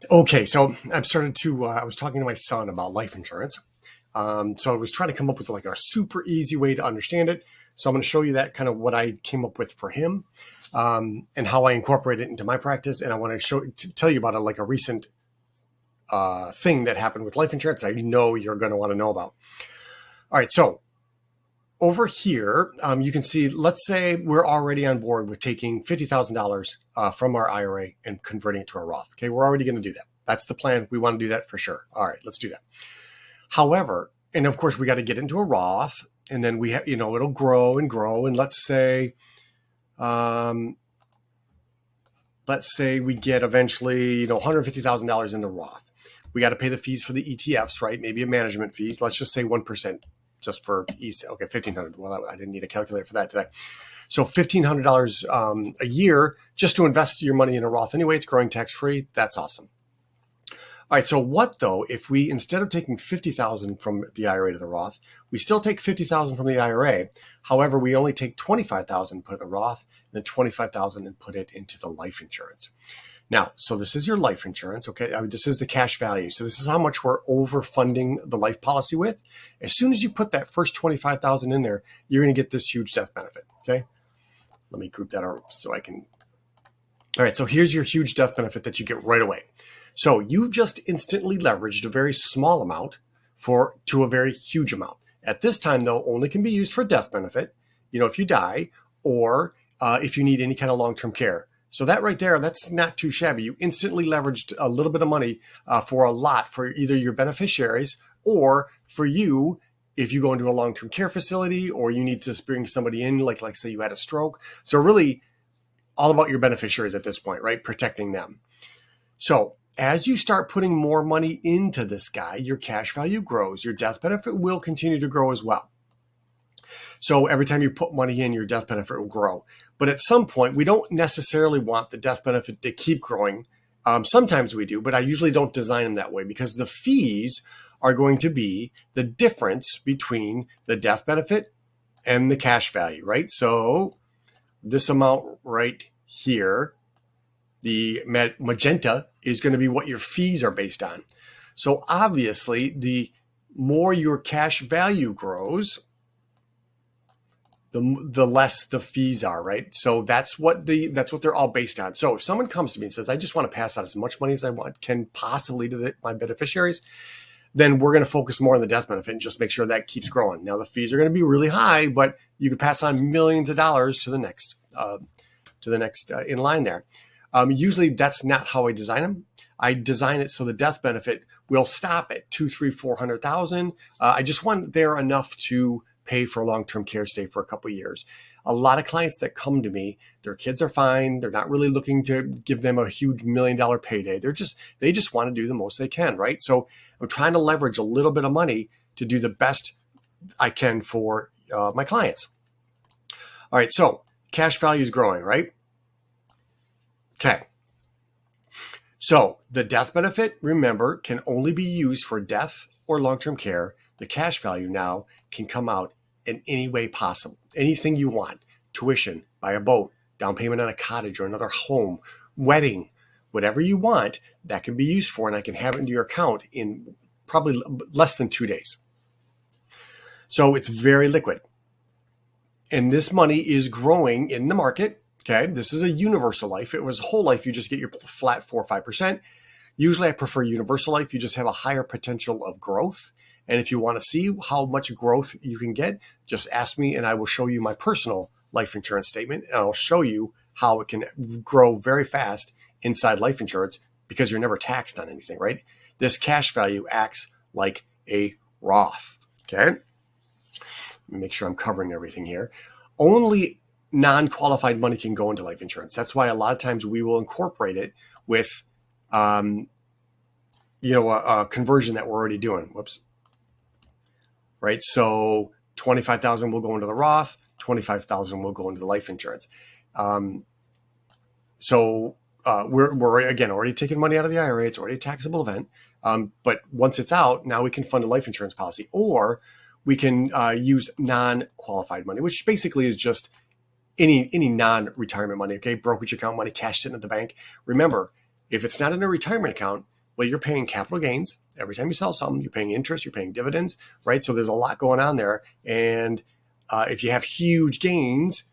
Okay, so I've started to. I was talking to my son about life insurance. So I was trying to come up with like a super easy way to understand it. So I'm going to show you that kind of what I came up with for him, and how I incorporate it into my practice. And I want to tell you about like a recent thing that happened with life insurance that I know you're going to want to know about. All right, so over here, you can see, let's say we're already on board with taking $50,000 from our IRA and converting it to a Roth. Okay, we're already going to do that. That's the plan. We want to do that for sure. All right, let's do that. However, and of course, we got to get into a Roth, and then we have, it'll grow and grow. And let's say we get eventually, $150,000 in the Roth. We got to pay the fees for the ETFs, right? Maybe a management fee. Let's just say 1%. Just for ease. Okay, $1,500. Well, I didn't need a calculator for that today. So $1,500 a year just to invest your money in a Roth. Anyway, it's growing tax free. That's awesome. All right. So what though if we, instead of taking $50,000 from the IRA to the Roth, we still take $50,000 from the IRA. However, we only take $25,000 and put it in the Roth, and then $25,000 and put it into the life insurance. Now, so this is your life insurance, okay? This is the cash value. So this is how much we're overfunding the life policy with. As soon as you put that first $25,000 in there, you're going to get this huge death benefit, okay? Let me group that up so I can. All right, so here's your huge death benefit that you get right away. So you just instantly leveraged a very small amount to a very huge amount. At this time, though, only can be used for death benefit, if you die, or if you need any kind of long-term care. So that right there, that's not too shabby. You instantly leveraged a little bit of money for a lot for either your beneficiaries or for you if you go into a long-term care facility or you need to bring somebody in, like say you had a stroke. So really all about your beneficiaries at this point, right? Protecting them. So as you start putting more money into this guy, your cash value grows. Your death benefit will continue to grow as well. So every time you put money in, your death benefit will grow. But at some point, we don't necessarily want the death benefit to keep growing. Sometimes we do, but I usually don't design them that way because the fees are going to be the difference between the death benefit and the cash value, right? So this amount right here, the magenta, is going to be what your fees are based on. So obviously, the more your cash value grows, the less the fees are, right? So that's what they're all based on. So if someone comes to me and says, I just want to pass out as much money as I can possibly to my beneficiaries, then we're going to focus more on the death benefit and just make sure that keeps growing. Now the fees are going to be really high, but you can pass on millions of dollars to the next in line there. Usually that's not how I design them. I design it so the death benefit will stop at 200,000, 300,000, 400,000. I just want there enough to pay for a long-term care stay for a couple of years. A lot of clients that come to me, their kids are fine. They're not really looking to give them a huge $1 million payday. They just want to do the most they can, right? So I'm trying to leverage a little bit of money to do the best I can for my clients. All right, so cash value is growing, right? Okay. So the death benefit, remember, can only be used for death or long-term care. The cash value now can come out in any way possible. Anything you want: tuition, buy a boat, down payment on a cottage or another home, wedding, whatever you want, that can be used for, and I can have it into your account in probably less than 2 days. So it's very liquid. And this money is growing in the market. Okay, this is a universal life. If it was whole life, you just get your flat 4 or 5%. Usually I prefer universal life. You just have a higher potential of growth. And if you want to see how much growth you can get, just ask me and I will show you my personal life insurance statement. And I'll show you how it can grow very fast inside life insurance because you're never taxed on anything, right? This cash value acts like a Roth, okay? Let me make sure I'm covering everything here. Only non-qualified money can go into life insurance. That's why a lot of times we will incorporate it with, a conversion that we're already doing. Whoops. Right. So 25,000 will go into the Roth, 25,000 will go into the life insurance. So we're again already taking money out of the IRA. It's already a taxable event. But once it's out, now we can fund a life insurance policy, or we can use non-qualified money, which basically is just any non-retirement money. Okay, brokerage account money, cash sitting at the bank. Remember, if it's not in a retirement account, Well, you're paying capital gains every time you sell something. You're paying interest, you're paying dividends, right? So there's a lot going on there. And if you have huge gains,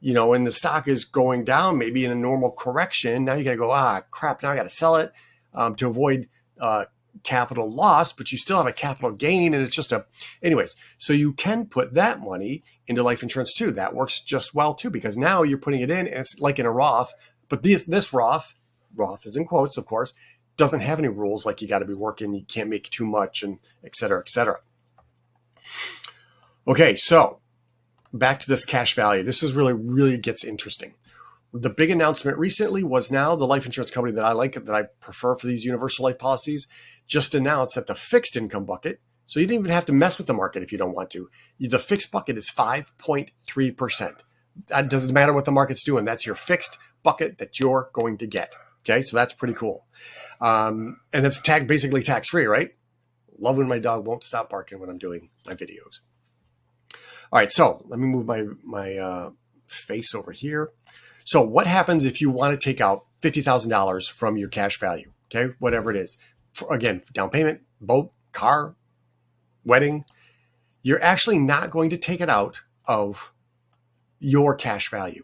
and the stock is going down, maybe in a normal correction, now you got to go, crap, now I got to sell it to avoid capital loss, but you still have a capital gain, and it's just anyways. So you can put that money into life insurance too. That works just well too, because now you're putting it in, and it's like in a Roth, but this Roth is in quotes, of course, doesn't have any rules like you got to be working, you can't make too much, and et cetera, et cetera. Okay, so back to this cash value. This is really gets interesting. The big announcement recently was now the life insurance company that I like, that I prefer for these universal life policies, just announced that the fixed income bucket, so you didn't even have to mess with the market if you don't want to. The fixed bucket is 5.3%. That doesn't matter what the market's doing. That's your fixed bucket that you're going to get. Okay, so that's pretty cool. And it's basically tax-free, right? Love when my dog won't stop barking when I'm doing my videos. All right, so let me move my face over here. So what happens if you want to take out $50,000 from your cash value? Okay, whatever it is. Again, down payment, boat, car, wedding. You're actually not going to take it out of your cash value.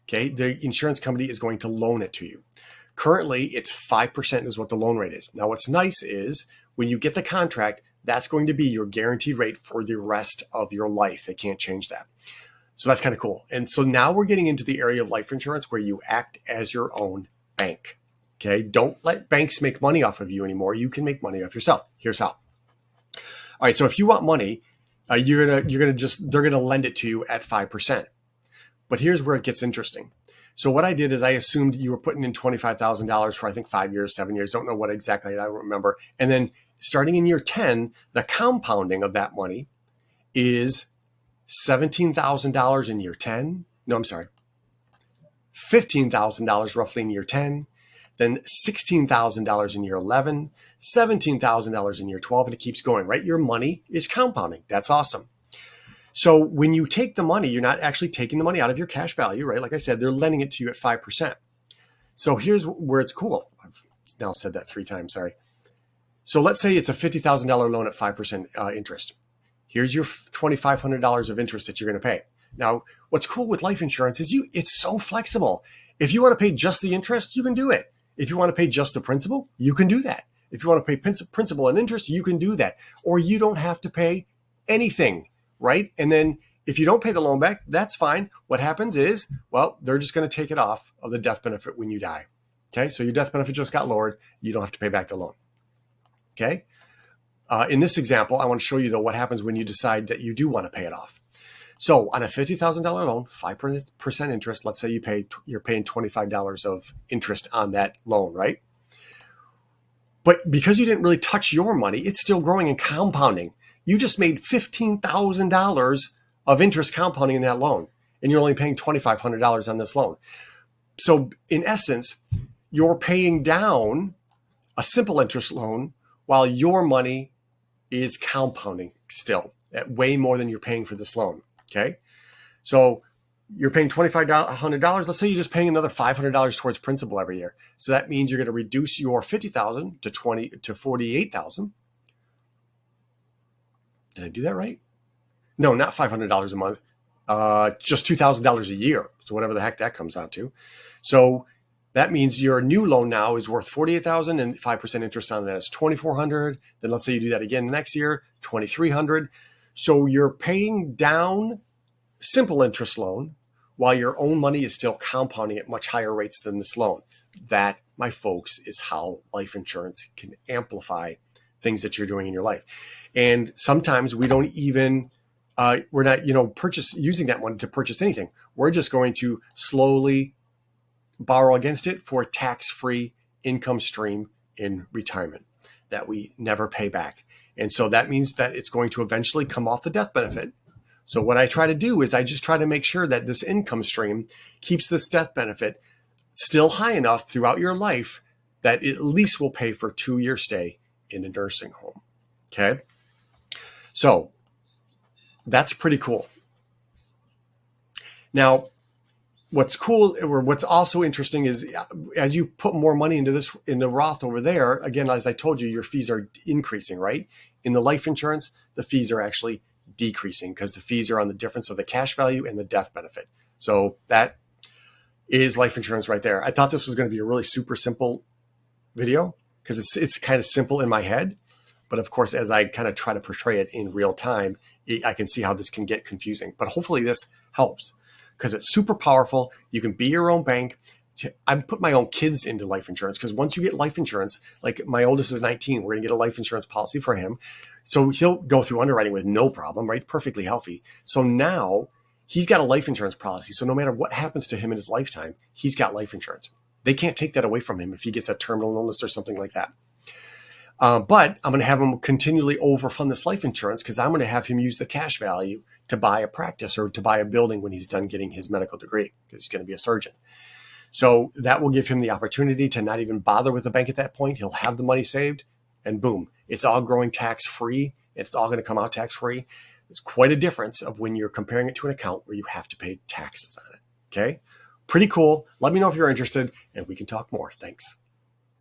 Okay, the insurance company is going to loan it to you. Currently, it's 5% is what the loan rate is. Now, what's nice is when you get the contract, that's going to be your guaranteed rate for the rest of your life. They can't change that. So that's kind of cool. And so now we're getting into the area of life insurance where you act as your own bank. Okay, don't let banks make money off of you anymore. You can make money off yourself. Here's how. All right, so if you want money, they're gonna lend it to you at 5%. But here's where it gets interesting. So what I did is I assumed you were putting in $25,000 for, I think, 5 years, 7 years. Don't know what exactly, I don't remember. And then starting in year 10, the compounding of that money is $17,000 in year 10. No, I'm sorry. $15,000 roughly in year 10. Then $16,000 in year 11, $17,000 in year 12, and it keeps going, right? Your money is compounding. That's awesome. So when you take the money, you're not actually taking the money out of your cash value, right? Like I said, they're lending it to you at 5%. So here's where it's cool. I've now said that 3 times, sorry. So let's say it's a $50,000 loan at 5% interest. Here's your $2,500 of interest that you're going to pay. Now, what's cool with life insurance is it's so flexible. If you want to pay just the interest, you can do it. If you want to pay just the principal, you can do that. If you want to pay principal and interest, you can do that. Or you don't have to pay anything, right? And then if you don't pay the loan back, that's fine. What happens is, well, they're just going to take it off of the death benefit when you die. Okay, so your death benefit just got lowered. You don't have to pay back the loan. Okay. In this example, I want to show you, though, what happens when you decide that you do want to pay it off. So on a $50,000 loan, 5% interest, let's say you're paying $25 of interest on that loan, right? But because you didn't really touch your money, it's still growing and compounding. You just made $15,000 of interest compounding in that loan, and you're only paying $2,500 on this loan. So in essence, you're paying down a simple interest loan while your money is compounding still at way more than you're paying for this loan. Okay. So you're paying $2,500. Let's say you're just paying another $500 towards principal every year. So that means you're going to reduce your $50,000 to $48,000. Did I do that right? No, not $500 a month. Just $2,000 a year. So whatever the heck that comes out to. So that means your new loan now is worth $48,000 and 5% interest on that is $2,400. Then let's say you do that again next year, $2,300. So you're paying down simple interest loan while your own money is still compounding at much higher rates than this loan. That, my folks, is how life insurance can amplify things that you're doing in your life. And sometimes we don't even, we're not, using that money to purchase anything. We're just going to slowly borrow against it for a tax-free income stream in retirement that we never pay back. And so that means that it's going to eventually come off the death benefit. So what I try to do is I just try to make sure that this income stream keeps this death benefit still high enough throughout your life that it at least will pay for a 2-year stay in a nursing home. Okay. So that's pretty cool. Now, what's cool, or what's also interesting, is as you put more money into this, in the Roth over there, again, as I told you, your fees are increasing, right? In the life insurance, the fees are actually decreasing because the fees are on the difference of the cash value and the death benefit. So that is life insurance right there. I thought this was going to be a really super simple video because it's kind of simple in my head. But of course, as I kind of try to portray it in real time, I can see how this can get confusing. But hopefully this helps because it's super powerful. You can be your own bank. I put my own kids into life insurance because once you get life insurance, like my oldest is 19, we're going to get a life insurance policy for him. So he'll go through underwriting with no problem, right? Perfectly healthy. So now he's got a life insurance policy. So no matter what happens to him in his lifetime, he's got life insurance. They can't take that away from him if he gets a terminal illness or something like that. But I'm going to have him continually overfund this life insurance because I'm going to have him use the cash value to buy a practice or to buy a building when he's done getting his medical degree because he's going to be a surgeon. So that will give him the opportunity to not even bother with the bank at that point. He'll have the money saved and boom, it's all growing tax-free. It's all going to come out tax-free. It's quite a difference of when you're comparing it to an account where you have to pay taxes on it. Okay. Pretty cool. Let me know if you're interested and we can talk more. Thanks.